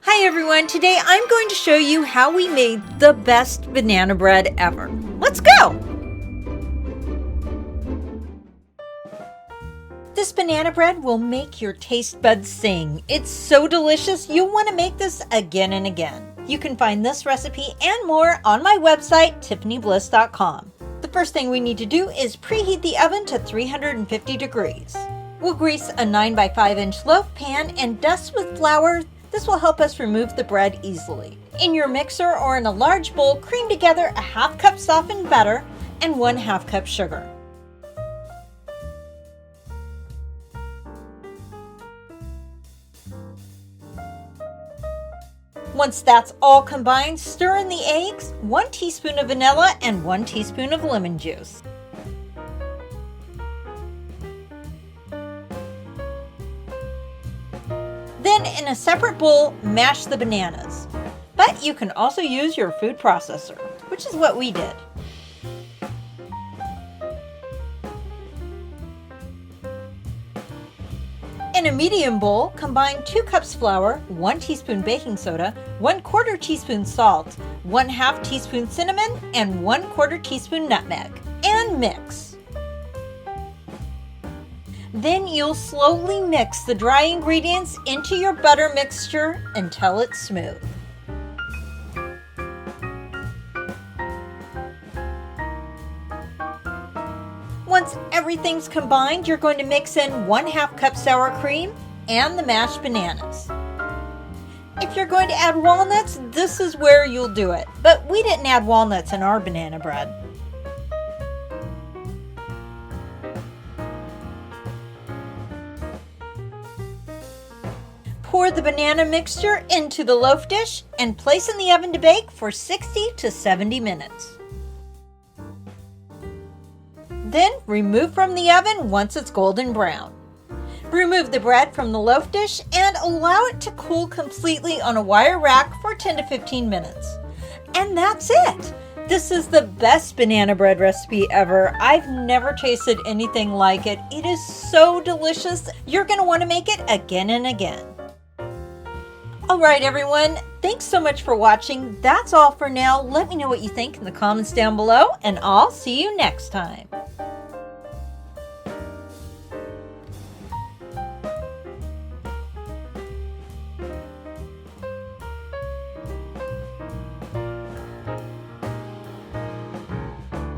Hi everyone, today I'm going to show you how we made the best banana bread ever. Let's go! This banana bread will make your taste buds sing. It's so delicious, you'll want to make this again and again. You can find this recipe and more on my website, tiffanybliss.com. The first thing we need to do is preheat the oven to 350 degrees. We'll grease a 9 by 5 inch loaf pan and dust with flour. This will help us remove the bread easily. In your mixer or in a large bowl, cream together a half cup softened butter and 1/2 cup sugar. Once that's all combined, stir in the eggs, 1 teaspoon of vanilla and 1 teaspoon of lemon juice. Then in a separate bowl, mash the bananas. But you can also use your food processor, which is what we did. In a medium bowl, combine 2 cups flour, 1 teaspoon baking soda, 1/4 teaspoon salt, 1/2 teaspoon cinnamon, and 1/4 teaspoon nutmeg, and mix. Then you'll slowly mix the dry ingredients into your butter mixture until it's smooth. Once everything's combined, you're going to mix in 1/2 cup sour cream and the mashed bananas. If you're going to add walnuts, this is where you'll do it, but we didn't add walnuts in our banana bread. Pour the banana mixture into the loaf dish and place in the oven to bake for 60 to 70 minutes. Then remove from the oven once it's golden brown. Remove the bread from the loaf dish and allow it to cool completely on a wire rack for 10 to 15 minutes. And that's it! This is the best banana bread recipe ever. I've never tasted anything like it. It is so delicious. You're going to want to make it again and again. Alright everyone, thanks so much for watching. That's all for now. Let me know what you think in the comments down below, and I'll see you next time.